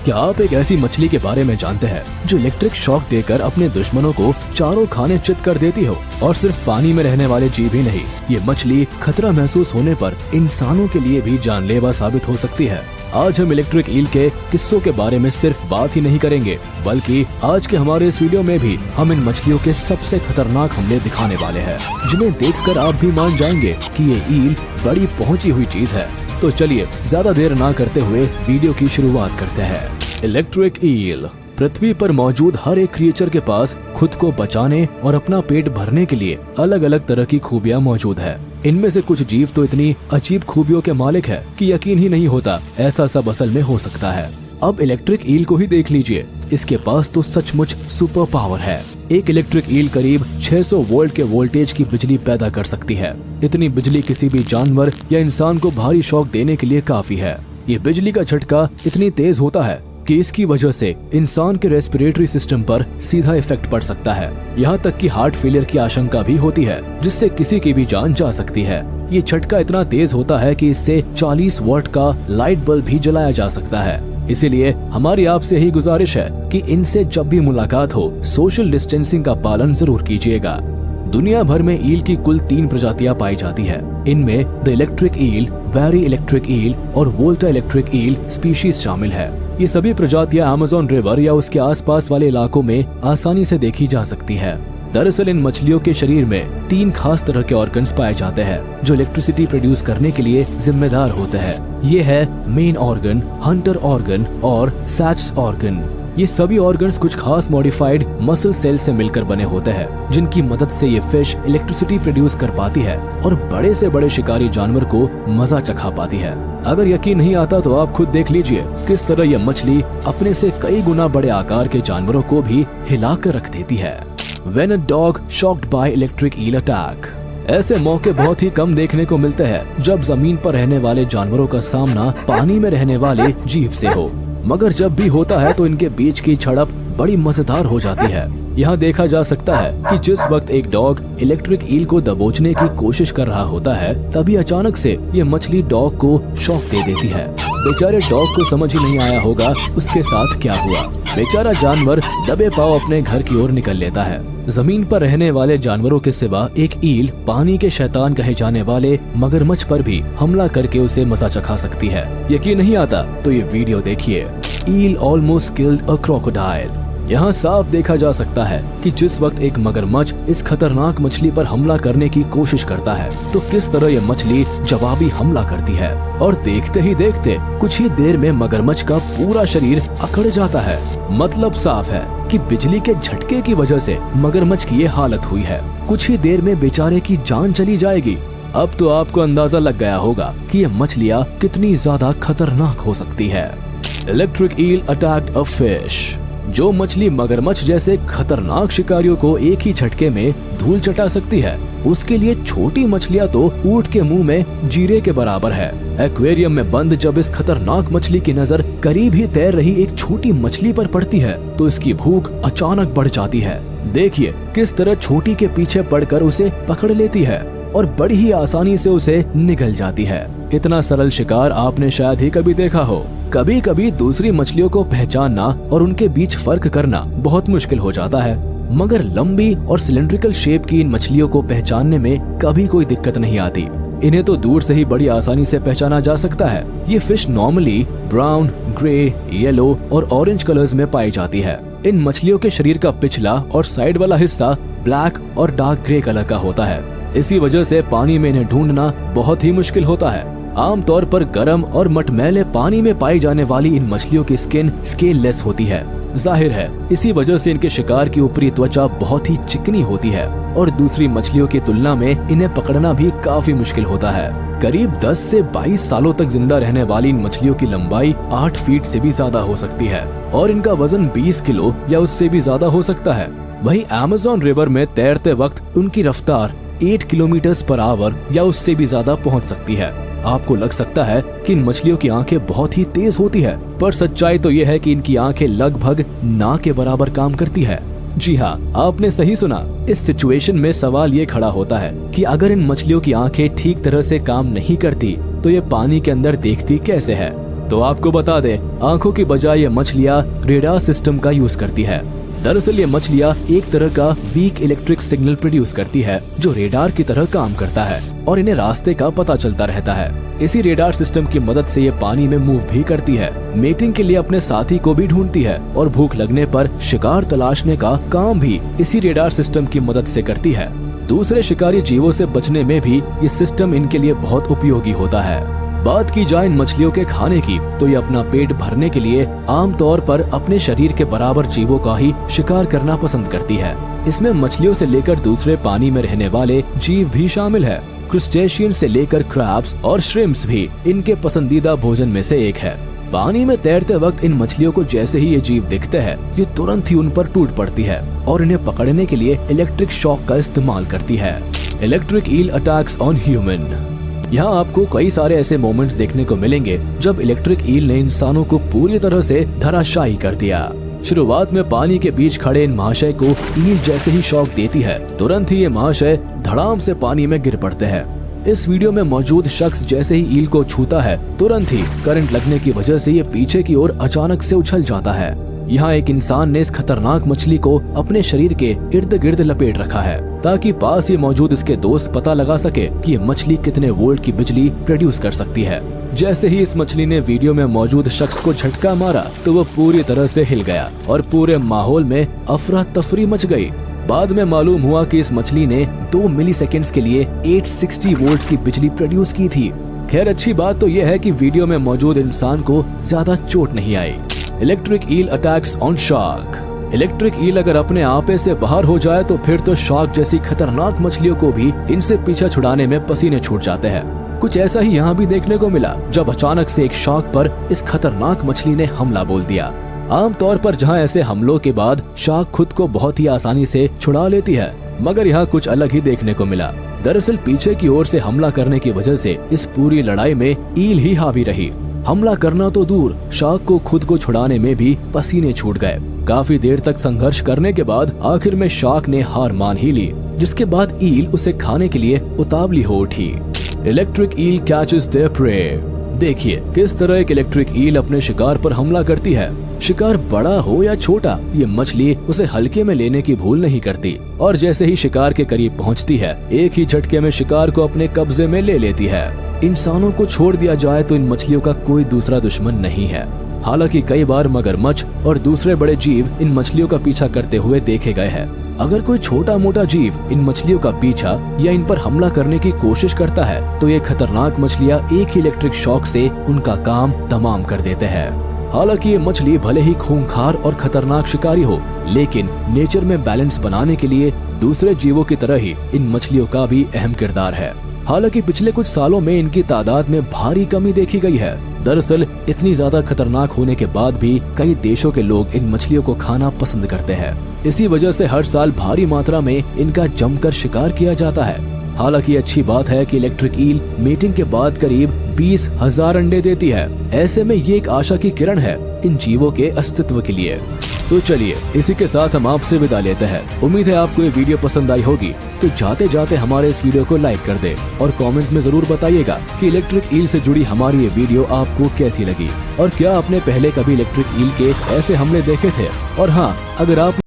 क्या आप एक ऐसी मछली के बारे में जानते हैं जो इलेक्ट्रिक शॉक देकर अपने दुश्मनों को चारों खाने चित कर देती हो? और सिर्फ पानी में रहने वाले जीव ही नहीं, ये मछली खतरा महसूस होने पर इंसानों के लिए भी जानलेवा साबित हो सकती है। आज हम इलेक्ट्रिक ईल के किस्सों के बारे में सिर्फ बात ही नहीं करेंगे, बल्कि आज के हमारे इस वीडियो में भी हम इन मछलियों के सबसे खतरनाक हमले दिखाने वाले हैं, जिन्हें देखकर आप भी मान जाएंगे कि ये ईल बड़ी पहुंची हुई चीज है। तो चलिए ज्यादा देर ना करते हुए वीडियो की शुरुआत करते हैं। Electric eel. पृथ्वी पर मौजूद हर एक क्रिएचर के पास खुद को बचाने और अपना पेट भरने के लिए अलग अलग तरह की खूबियां मौजूद है। इनमें से कुछ जीव तो इतनी अजीब खूबियों के मालिक है कि यकीन ही नहीं होता ऐसा सब असल में हो सकता है। अब इलेक्ट्रिक ईल को ही देख लीजिए, इसके पास तो सचमुच सुपर पावर है। एक इलेक्ट्रिक ईल करीब 600 वोल्ट के वोल्टेज की बिजली पैदा कर सकती है। इतनी बिजली किसी भी जानवर या इंसान को भारी शॉक देने के लिए काफी है। ये बिजली का झटका इतनी तेज होता है कि इसकी वजह से इंसान के रेस्पिरेटरी सिस्टम पर सीधा इफेक्ट पड़ सकता है। यहाँ तक कि हार्ट फेलियर की आशंका भी होती है, जिससे किसी की भी जान जा सकती है। ये झटका इतना तेज होता है कि इससे 40 वॉट का लाइट बल्ब भी जलाया जा सकता है। इसीलिए हमारी आपसे यही गुजारिश है कि इनसे जब भी मुलाकात हो, सोशल डिस्टेंसिंग का पालन जरूर कीजिएगा। दुनिया भर में ईल की कुल 3 प्रजातियां पाई जाती है। इनमें द इलेक्ट्रिक ईल, बैरी इलेक्ट्रिक ईल और वोल्टा इलेक्ट्रिक ईल स्पीशीज शामिल है। ये सभी प्रजातियां अमेज़न रिवर या उसके आसपास वाले इलाकों में आसानी से देखी जा सकती है। दरअसल इन मछलियों के शरीर में 3 खास तरह के ऑर्गन्स पाए जाते हैं जो इलेक्ट्रिसिटी प्रोड्यूस करने के लिए जिम्मेदार होते हैं। ये है मेन ऑर्गन, हंटर ऑर्गन और सैच ऑर्गन। ये सभी ऑर्गन्स कुछ खास मॉडिफाइड मसल सेल से मिलकर बने होते हैं, जिनकी मदद से ये फिश इलेक्ट्रिसिटी प्रोड्यूस कर पाती है और बड़े से बड़े शिकारी जानवर को मजा चखा पाती है। अगर यकीन नहीं आता तो आप खुद देख लीजिए किस तरह यह मछली अपने से कई गुना बड़े आकार के जानवरों को भी हिला कर रख देती है। When a dog shocked by electric eel attack। ऐसे मौके बहुत ही कम देखने को मिलते हैं जब जमीन पर रहने वाले जानवरों का सामना पानी में रहने वाले जीव से हो, मगर जब भी होता है तो इनके बीच की झड़प बड़ी मजेदार हो जाती है। यहाँ देखा जा सकता है कि जिस वक्त एक डॉग इलेक्ट्रिक ईल को दबोचने की कोशिश कर रहा होता है, तभी अचानक से ये मछली डॉग को शॉक दे देती है। बेचारे डॉग को समझ ही नहीं आया होगा उसके साथ क्या हुआ। बेचारा जानवर दबे पांव अपने घर की ओर निकल लेता है। जमीन पर रहने वाले जानवरों के सिवा एक ईल पानी के शैतान कहे जाने वाले मगरमच्छ पर भी हमला करके उसे मजा चखा सकती है। यकीन नहीं आता तो ये वीडियो देखिए। ईल ऑलमोस्ट किल्ड अ क्रोकोडाइल। यहाँ साफ देखा जा सकता है कि जिस वक्त एक मगरमच्छ इस खतरनाक मछली पर हमला करने की कोशिश करता है, तो किस तरह यह मछली जवाबी हमला करती है और देखते ही देखते कुछ ही देर में मगरमच्छ का पूरा शरीर अकड़ जाता है। मतलब साफ है कि बिजली के झटके की वजह से मगरमच्छ की ये हालत हुई है। कुछ ही देर में बेचारे की जान चली जाएगी। अब तो आपको अंदाजा लग गया होगा कि ये मछलियाँ कितनी ज्यादा खतरनाक हो सकती है। Electric eel attacked a fish. जो मछली मगरमच्छ जैसे खतरनाक शिकारियों को एक ही झटके में धूल चटा सकती है, उसके लिए छोटी मछलियां तो ऊंट के मुंह में जीरे के बराबर है। एक्वेरियम में बंद जब इस खतरनाक मछली की नजर करीब ही तैर रही एक छोटी मछली पर पड़ती है, तो इसकी भूख अचानक बढ़ जाती है। देखिए किस तरह छोटी के पीछे पड़कर उसे पकड़ लेती है और बड़ी ही आसानी से उसे निगल जाती है। इतना सरल शिकार आपने शायद ही कभी देखा हो। कभी कभी दूसरी मछलियों को पहचानना और उनके बीच फर्क करना बहुत मुश्किल हो जाता है, मगर लंबी और सिलेंड्रिकल शेप की इन मछलियों को पहचानने में कभी कोई दिक्कत नहीं आती। इन्हें तो दूर से ही बड़ी आसानी से पहचाना जा सकता है। ये fish normally brown, grey, yellow और ऑरेंज कलर्स में पाई जाती है। इन मछलियों के शरीर का पिछला और साइड वाला हिस्सा ब्लैक और डार्क ग्रे कलर का होता है। इसी वजह से पानी में इन्हें ढूंढना बहुत ही मुश्किल होता है। आमतौर पर गर्म और मटमैले पानी में पाई जाने वाली इन मछलियों की स्किन स्केललेस होती है। जाहिर है इसी वजह से इनके शिकार की ऊपरी त्वचा बहुत ही चिकनी होती है और दूसरी मछलियों की तुलना में इन्हें पकड़ना भी काफी मुश्किल होता है। करीब 10 से 22 सालों तक जिंदा रहने वाली इन मछलियों की लंबाई 8 फीट से भी ज्यादा हो सकती है और इनका वजन 20 किलो या उससे भी ज्यादा हो सकता है। वहीं अमेज़न रिवर में तैरते वक्त उनकी रफ्तार 8 किलोमीटर पर आवर या उससे भी ज्यादा पहुंच सकती है। आपको लग सकता है कि इन मछलियों की आंखें बहुत ही तेज होती है, पर सच्चाई तो यह है कि इनकी आंखें लगभग ना के बराबर काम करती है। जी हाँ, आपने सही सुना। इस सिचुएशन में सवाल ये खड़ा होता है कि अगर इन मछलियों की आंखें ठीक तरह से काम नहीं करती तो ये पानी के अंदर देखती कैसे है। तो आपको बता दें, आंखों की बजाय ये मछलियाँ रेडार सिस्टम का यूज करती है। दरअसल ये मछलियाँ एक तरह का वीक इलेक्ट्रिक सिग्नल प्रोड्यूस करती है जो रेडार की तरह काम करता है और इन्हें रास्ते का पता चलता रहता है। इसी रेडार सिस्टम की मदद से ये पानी में मूव भी करती है, मेटिंग के लिए अपने साथी को भी ढूंढती है और भूख लगने पर शिकार तलाशने का काम भी इसी रेडार सिस्टम की मदद से करती है। दूसरे शिकारी जीवों से बचने में भी ये सिस्टम इनके लिए बहुत उपयोगी होता है। बात की जाए इन मछलियों के खाने की, तो ये अपना पेट भरने के लिए आमतौर पर अपने शरीर के बराबर जीवों का ही शिकार करना पसंद करती है। इसमें मछलियों से लेकर दूसरे पानी में रहने वाले जीव भी शामिल है। क्रुस्टेशियन से लेकर क्रैब्स और श्रिम्प्स भी इनके पसंदीदा भोजन में से एक है। पानी में तैरते वक्त इन मछलियों को जैसे ही ये जीव दिखते हैं, ये तुरंत ही उन पर टूट पड़ती है और इन्हें पकड़ने के लिए इलेक्ट्रिक शॉक का इस्तेमाल करती है। Electric eel attacks on human. यहाँ आपको कई सारे ऐसे मोमेंट्स देखने को मिलेंगे जब इलेक्ट्रिक ईल ने इंसानों को पूरी तरह से धराशायी कर दिया। शुरुआत में पानी के बीच खड़े इन महाशय को ईल जैसे ही शॉक देती है, तुरंत ही ये महाशय धड़ाम से पानी में गिर पड़ते हैं। इस वीडियो में मौजूद शख्स जैसे ही ईल को छूता है, तुरंत ही करंट लगने की वजह से ये पीछे की ओर अचानक से उछल जाता है। यहाँ एक इंसान ने इस खतरनाक मछली को अपने शरीर के इर्द गिर्द लपेट रखा है ताकि पास ही मौजूद इसके दोस्त पता लगा सके कि ये मछली कितने वोल्ट की बिजली प्रोड्यूस कर सकती है। जैसे ही इस मछली ने वीडियो में मौजूद शख्स को झटका मारा तो वो पूरी तरह से हिल गया और पूरे माहौल में अफरा तफरी मच गई। बाद में मालूम हुआ कि इस मछली ने 2 मिलीसेकंड्स के लिए 860 वोल्ट्स की बिजली प्रोड्यूस की थी। खैर अच्छी बात तो यह है कि वीडियो में मौजूद इंसान को ज्यादा चोट नहीं आई। Electric eel attacks on shark. Electric eel अगर अपने आपे से बाहर हो जाए तो फिर तो शार्क जैसी खतरनाक मछलियों को भी इनसे पीछा छुड़ाने में पसीने छूट जाते हैं। कुछ ऐसा ही यहाँ भी देखने को मिला जब अचानक से एक शार्क पर इस खतरनाक मछली ने हमला बोल दिया। आमतौर पर जहाँ ऐसे हमलों के बाद शार्क खुद को बहुत ही आसानी से छुड़ा लेती है, मगर यहाँ कुछ अलग ही देखने को मिला। दरअसल पीछे की ओर से हमला करने की वजह से इस पूरी लड़ाई में ईल ही हावी रही। हमला करना तो दूर, शार्क को खुद को छुड़ाने में भी पसीने छूट गए। काफी देर तक संघर्ष करने के बाद आखिर में शार्क ने हार मान ही ली, जिसके बाद ईल उसे खाने के लिए उतावली हो उठी। Electric eel catches their prey. देखिए किस तरह एक इलेक्ट्रिक ईल अपने शिकार पर हमला करती है। शिकार बड़ा हो या छोटा, ये मछली उसे हल्के में लेने की भूल नहीं करती और जैसे ही शिकार के करीब पहुंचती है, एक ही झटके में शिकार को अपने कब्जे में ले लेती है। इंसानों को छोड़ दिया जाए तो इन मछलियों का कोई दूसरा दुश्मन नहीं है। हालांकि कई बार मगरमच्छ और दूसरे बड़े जीव इन मछलियों का पीछा करते हुए देखे गए हैं। अगर कोई छोटा मोटा जीव इन मछलियों का पीछा या इन पर हमला करने की कोशिश करता है तो ये खतरनाक मछलियाँ एक ही इलेक्ट्रिक शॉक से उनका काम तमाम कर देते हैं। हालांकि ये मछली भले ही खूंखार और खतरनाक शिकारी हो, लेकिन नेचर में बैलेंस बनाने के लिए दूसरे जीवों की तरह ही इन मछलियों का भी अहम किरदार है। हालांकि पिछले कुछ सालों में इनकी तादाद में भारी कमी देखी गई है। दरअसल इतनी ज्यादा खतरनाक होने के बाद भी कई देशों के लोग इन मछलियों को खाना पसंद करते हैं। इसी वजह से हर साल भारी मात्रा में इनका जमकर शिकार किया जाता है। हालांकि अच्छी बात है कि इलेक्ट्रिक ईल मीटिंग के बाद करीब 20,000 अंडे देती है। ऐसे में ये एक आशा की किरण है इन जीवों के अस्तित्व के लिए। तो चलिए इसी के साथ हम आपसे विदा लेते हैं। उम्मीद है आपको ये वीडियो पसंद आई होगी, तो जाते जाते हमारे इस वीडियो को लाइक कर दे और कमेंट में जरूर बताइएगा कि इलेक्ट्रिक ईल से जुड़ी हमारी ये वीडियो आपको कैसी लगी और क्या आपने पहले कभी इलेक्ट्रिक ईल के ऐसे हमले देखे थे। और हाँ, अगर आप